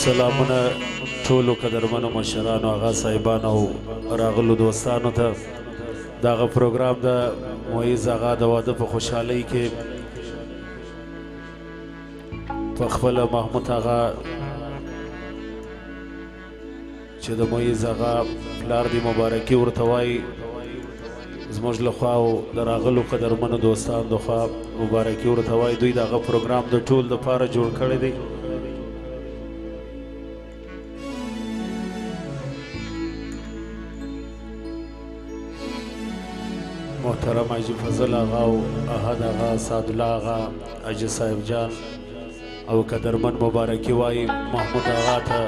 سلامونه ټولو قدرمنو مشرانو هغه صاحبانو او راغلو دوستانو ته دغه پروګرام د معیز آغا د واده په خوشحالۍ کې په خپله محمود آغا چې د معیز آغا پلار دی مبارکي ورته وایي زموږ له خوا او د راغلو قدرمنو دوستانو د خوا مبارکي ورته وایي دوی دغه پروګرام د ټول دپاره جوړ کړی دی محترم حاجی فضل آغا او احد آغا سعدالله آغا حاجی صاحب جان او قدرمن مبارکي وایي محمود آغا ته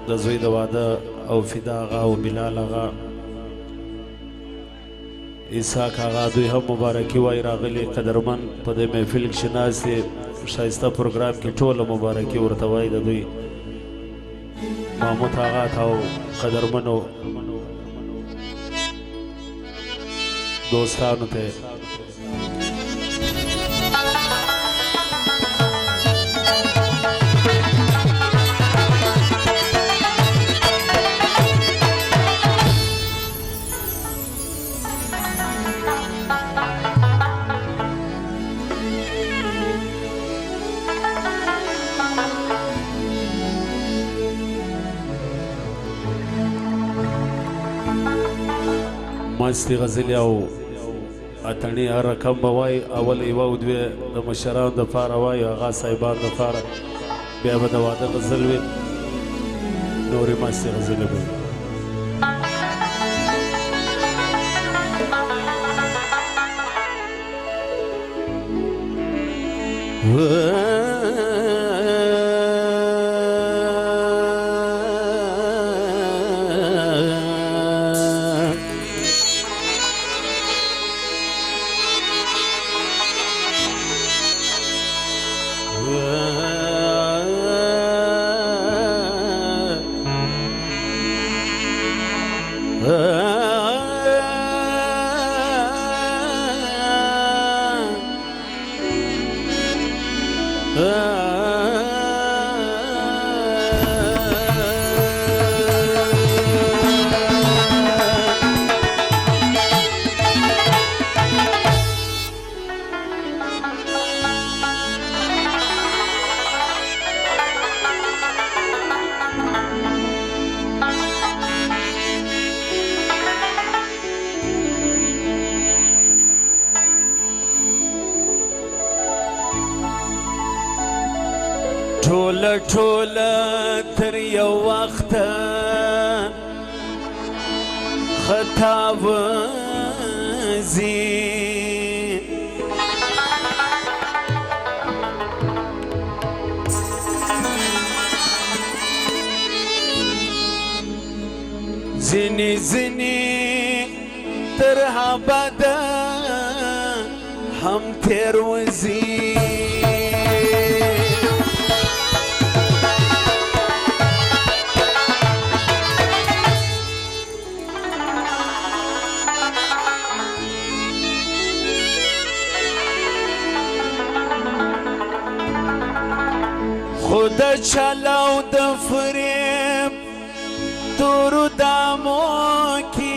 د زوی د واده او فدا آغا او بلال آغا اسحاق آغا دوی هم مبارکي وایي راغلي قدرمن په دې محفل کښې ناست دي ښایسته پروګرام کې ټوله مبارکي ورته وایي د دوی محمود آغا ته او قدرمنو دوستانو ته مستی غزلی او اتڼي هر رقم به وایي اول یوه او دوې د مشرانو دپاره وایي هغه صاحبانو دپاره بیا به د واده غزل وي نورې مستې غزلې به ټوله ټوله تر یو وخته خطا وځي ځینې ځینې تر ابده هم تیر وځي خود چلاو د فریب تورو دامو کی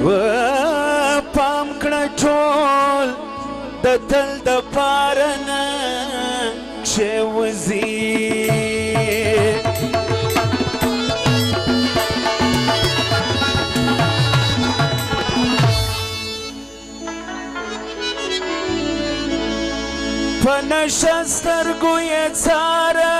و پام کړه ټول د تل د پاره نه چې وځي په نشه سترګو یې څاره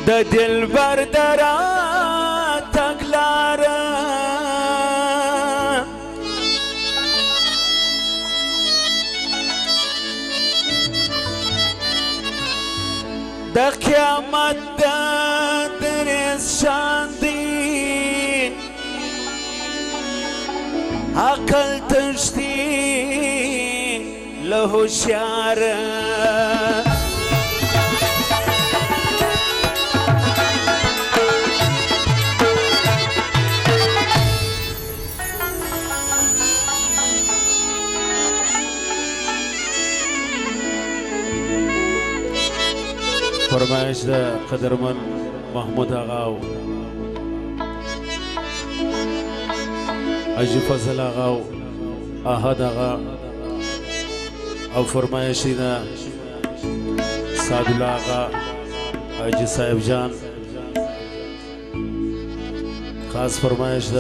د دلبر د راتګ لاره د قیامت د دریز شان دی عقل تشتی له هوښیار فرمایش د قدرمن محمود آغا او حاجی فضل آغا او احد آغا او فرمایش د سعدالله آغا حاجی صاحب جان خاص فرمایش د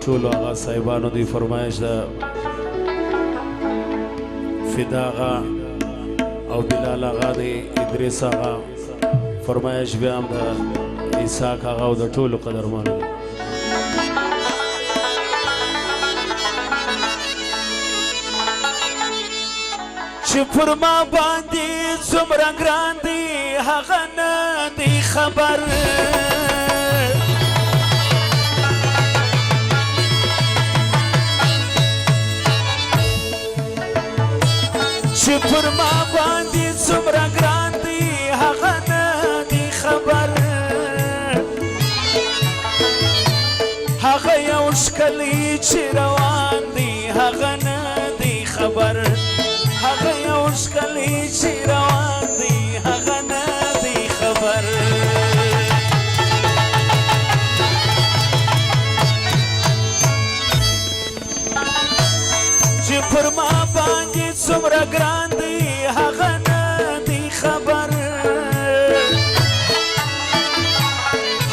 ټولو آغا صاحبانو دی فرمایش د فدا آغا او بلال آغا دی ادریس آغا فرمایش بیا هم د اسحاق آغا او د ټولو قدرمنو چې پر ما باندې څومره ګران دی هغه نه دی خبر چې پر ما باندې څومره ګران دی هغه نه دی خبر هغه یو ښکلی چې روان دی هغه نه دی خبر هغه یو ښکلی چې روان دی هغه نه دی خبر چې پر ما باندې څومره ګران دی هغه نه دی خبر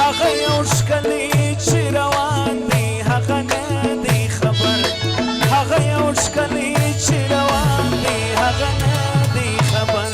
هغه یو ښکلی چې روان دی هغه نه دی خبر هغه یو ښکلی چې روان دی هغه نه دی خبر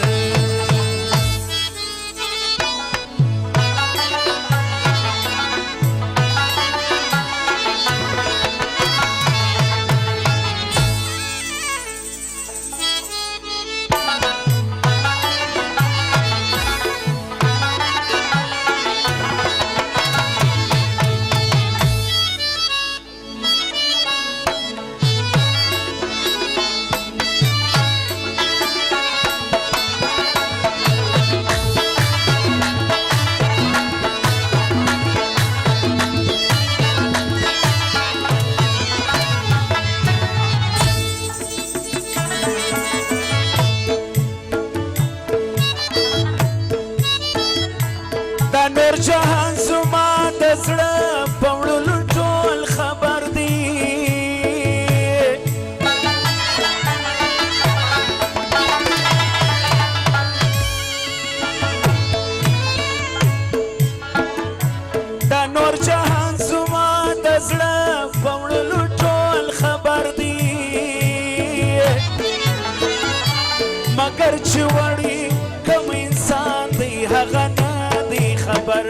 نور جهان زما د زړه په وړلو ټول خبر دی دا نور جهان زما د زړه په وړلو ټول خبر دی مګر چې وړي کوم انسان دی هغه نه خبر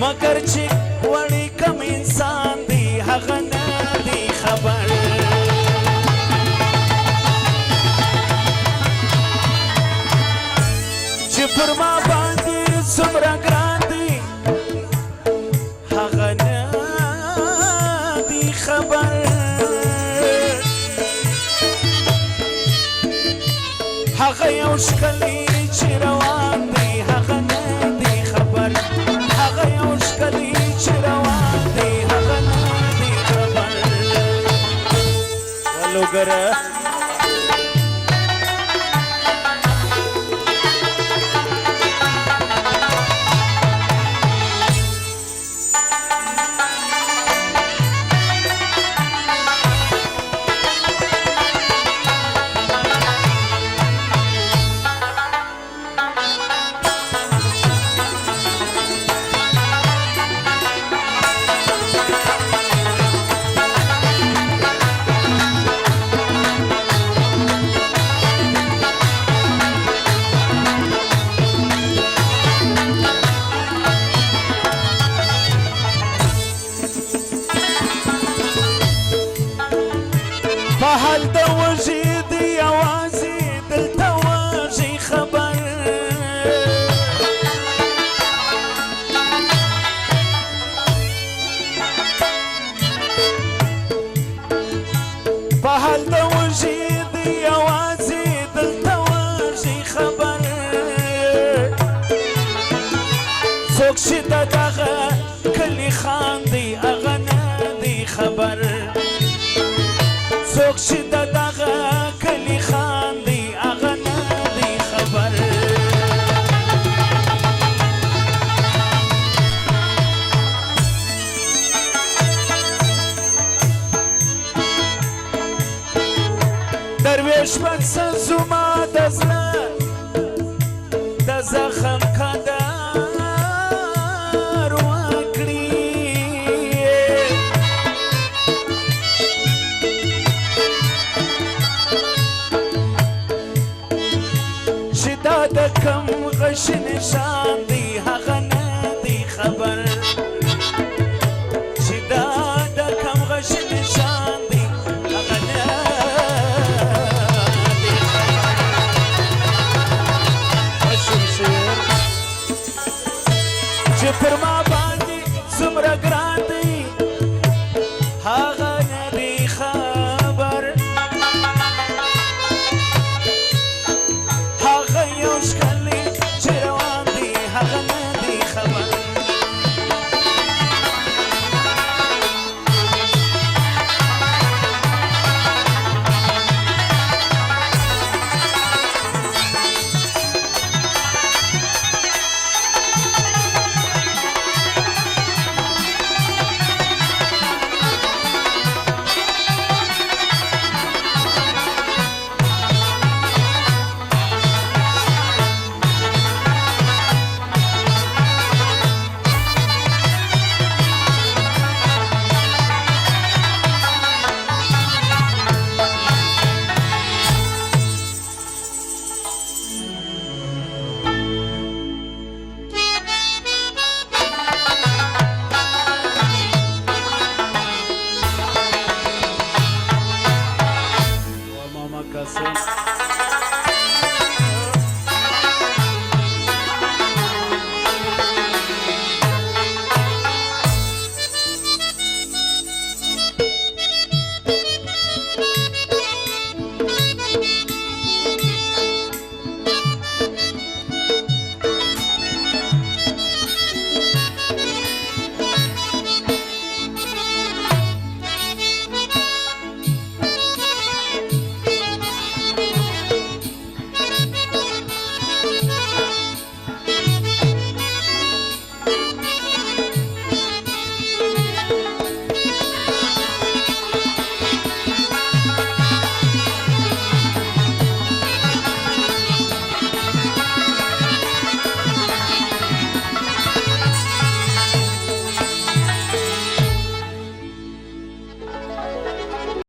مگر چې وړي کوم انسان دی هغه نه دی خبر چې پر ما باندې څومره ګران دی هغه نه دی خبر هغه یو ښکلی چې روان دی هغه نه دی خبر هغه یو ښکلی چې روان دی هغه نه دی خبر ولو ګره حال د وږي دی یوازې دلته وږي خبر په حال د وږي دی یوازې دلته وږي خبر څوک چې د دغه کلي خاندي هغه نه دی خبر څوک چې د دغه کلي خاندي هغه نه دی خبر درویش بد څه زما د زړه د زخم قدر وکړي چې دا د کم غش نشان دی هغه نه دی خبر چې دا د کم غش نشان دی هغه نه دی خبر چې پر ما باندې څومره ګران دی هغه نه دی خبر هغه یو ښکلی چې روان دی هغه نه دی خبر Kasım